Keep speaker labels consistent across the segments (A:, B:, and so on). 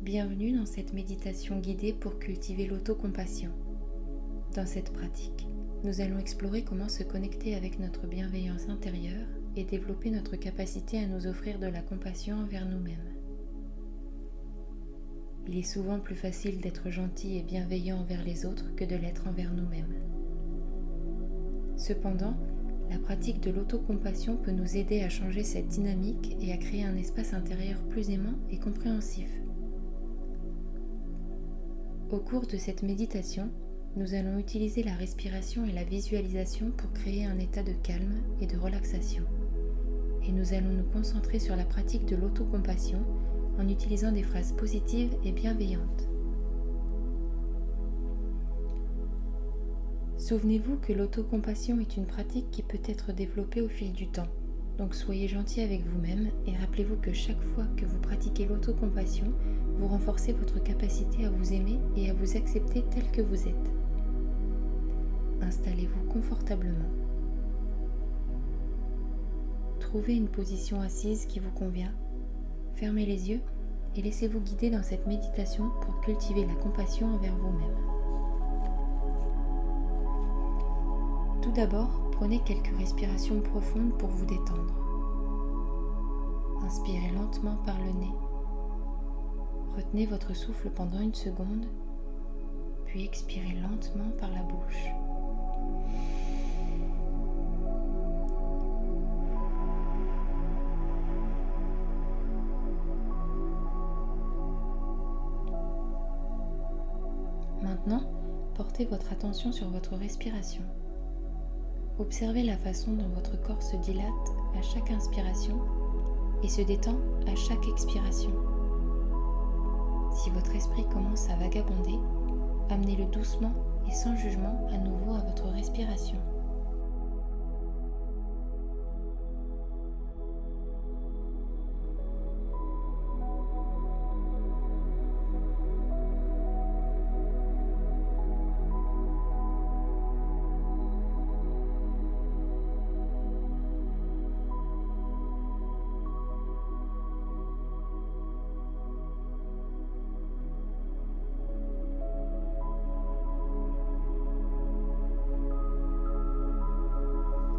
A: Bienvenue dans cette méditation guidée pour cultiver l'autocompassion. Dans cette pratique, nous allons explorer comment se connecter avec notre bienveillance intérieure et développer notre capacité à nous offrir de la compassion envers nous-mêmes. Il est souvent plus facile d'être gentil et bienveillant envers les autres que de l'être envers nous-mêmes. Cependant, la pratique de l'autocompassion peut nous aider à changer cette dynamique et à créer un espace intérieur plus aimant et compréhensif. Au cours de cette méditation, nous allons utiliser la respiration et la visualisation pour créer un état de calme et de relaxation. Et nous allons nous concentrer sur la pratique de l'autocompassion en utilisant des phrases positives et bienveillantes. Souvenez-vous que l'autocompassion est une pratique qui peut être développée au fil du temps. Donc soyez gentil avec vous-même et rappelez-vous que chaque fois que vous pratiquez l'autocompassion, vous renforcez votre capacité à vous aimer et à vous accepter tel que vous êtes. Installez-vous confortablement. Trouvez une position assise qui vous convient. Fermez les yeux et laissez-vous guider dans cette méditation pour cultiver la compassion envers vous-même. Tout d'abord, prenez quelques respirations profondes pour vous détendre. Inspirez lentement par le nez. Retenez votre souffle pendant 1 seconde, puis expirez lentement par la bouche. Maintenant, portez votre attention sur votre respiration. Observez la façon dont votre corps se dilate à chaque inspiration et se détend à chaque expiration. Si votre esprit commence à vagabonder, amenez-le doucement et sans jugement à nouveau à votre respiration.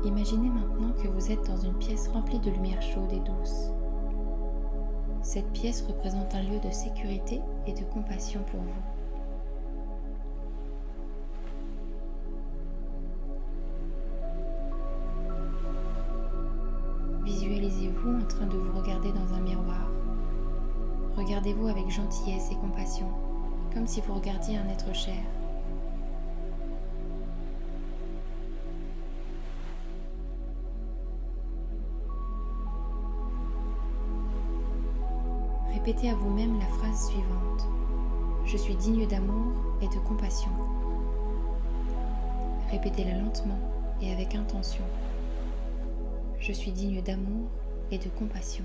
A: Imaginez maintenant que vous êtes dans une pièce remplie de lumière chaude et douce. Cette pièce représente un lieu de sécurité et de compassion pour vous. Visualisez-vous en train de vous regarder dans un miroir. Regardez-vous avec gentillesse et compassion, comme si vous regardiez un être cher. Répétez à vous-même la phrase suivante. Je suis digne d'amour et de compassion. Répétez-la lentement et avec intention. Je suis digne d'amour et de compassion.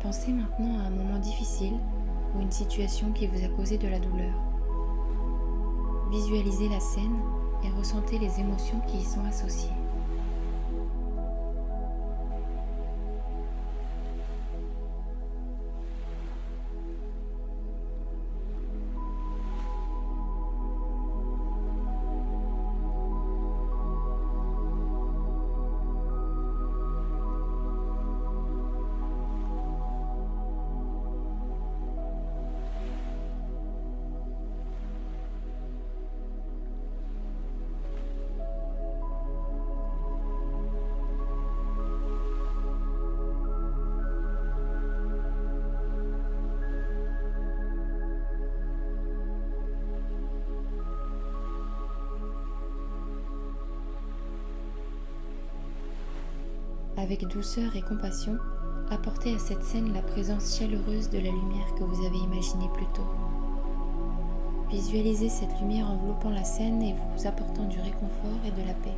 A: Pensez maintenant à un moment difficile ou une situation qui vous a causé de la douleur. Visualisez la scène et ressentez les émotions qui y sont associées. Avec douceur et compassion, apportez à cette scène la présence chaleureuse de la lumière que vous avez imaginée plus tôt. Visualisez cette lumière enveloppant la scène et vous apportant du réconfort et de la paix.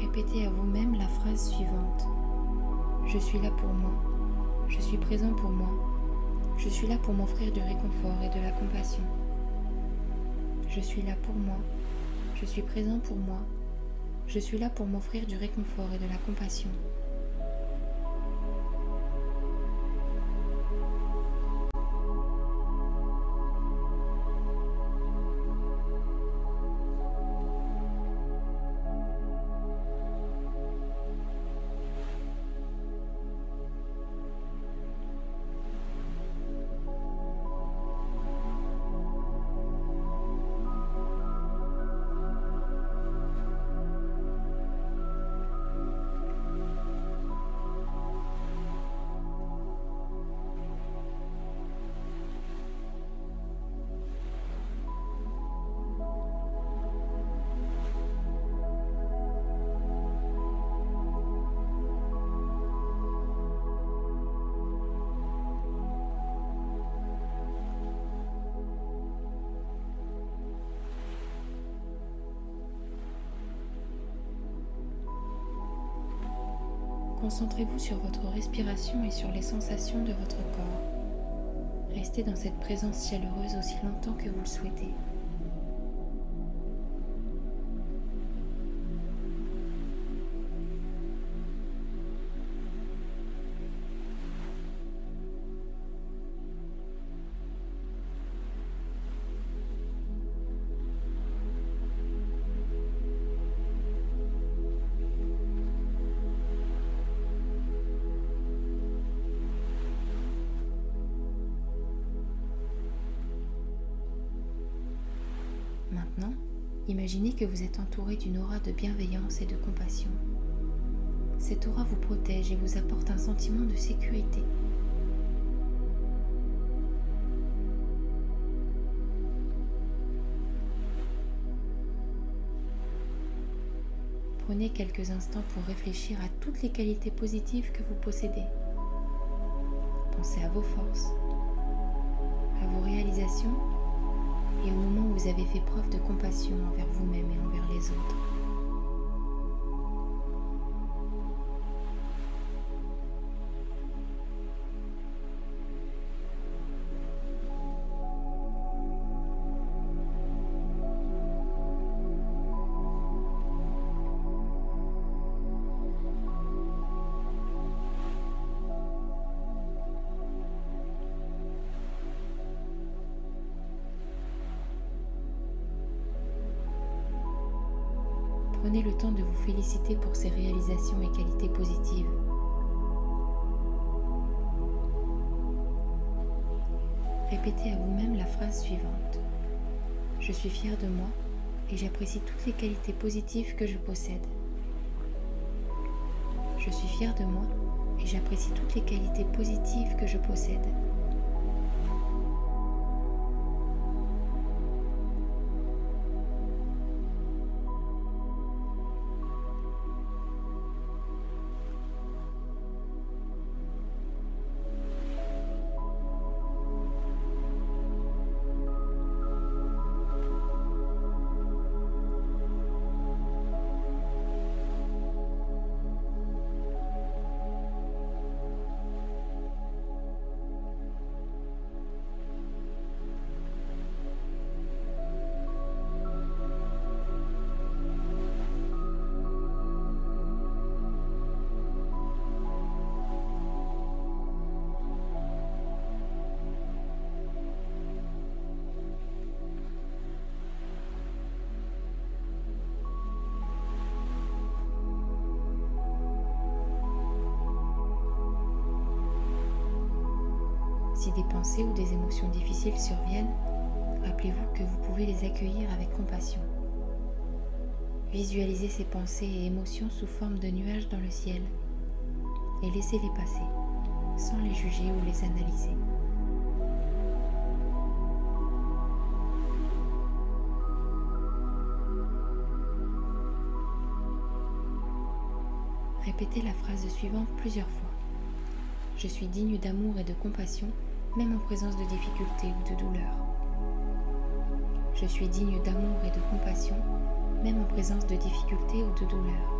A: Répétez à vous-même la phrase suivante. Je suis là pour moi. Je suis présent pour moi. Je suis là pour m'offrir du réconfort et de la compassion. Je suis là pour moi. Je suis présent pour moi. Je suis là pour m'offrir du réconfort et de la compassion. Concentrez-vous sur votre respiration et sur les sensations de votre corps. Restez dans cette présence chaleureuse aussi longtemps que vous le souhaitez. Maintenant, imaginez que vous êtes entouré d'une aura de bienveillance et de compassion. Cette aura vous protège et vous apporte un sentiment de sécurité. Prenez quelques instants pour réfléchir à toutes les qualités positives que vous possédez. Pensez à vos forces, à vos réalisations et au moment où vous avez fait preuve de compassion envers vous-même et envers les autres. Prenez le temps de vous féliciter pour ces réalisations et qualités positives. Répétez à vous-même la phrase suivante. Je suis fière de moi et j'apprécie toutes les qualités positives que je possède. Je suis fière de moi et j'apprécie toutes les qualités positives que je possède. Si des pensées ou des émotions difficiles surviennent, rappelez-vous que vous pouvez les accueillir avec compassion. Visualisez ces pensées et émotions sous forme de nuages dans le ciel et laissez-les passer, sans les juger ou les analyser. Répétez la phrase suivante plusieurs fois. Je suis digne d'amour et de compassion, même en présence de difficultés ou de douleurs. Je suis digne d'amour et de compassion, même en présence de difficultés ou de douleurs.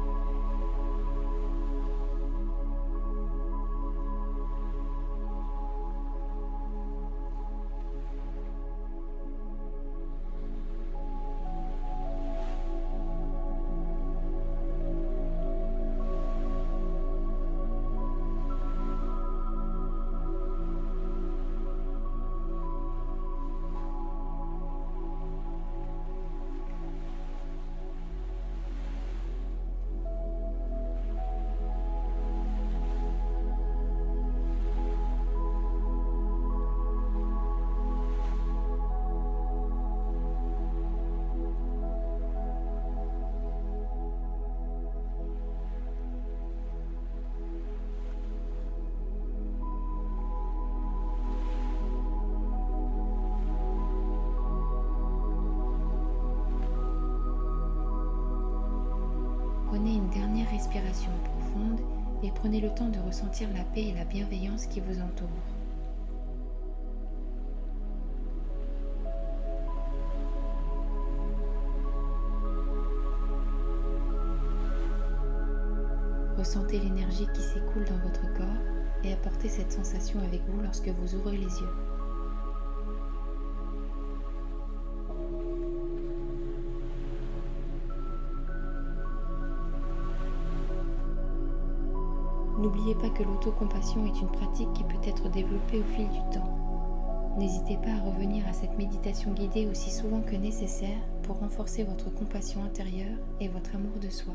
A: Prenez une dernière respiration profonde et prenez le temps de ressentir la paix et la bienveillance qui vous entourent. Ressentez l'énergie qui s'écoule dans votre corps et apportez cette sensation avec vous lorsque vous ouvrez les yeux. N'oubliez pas que l'autocompassion est une pratique qui peut être développée au fil du temps. N'hésitez pas à revenir à cette méditation guidée aussi souvent que nécessaire pour renforcer votre compassion intérieure et votre amour de soi.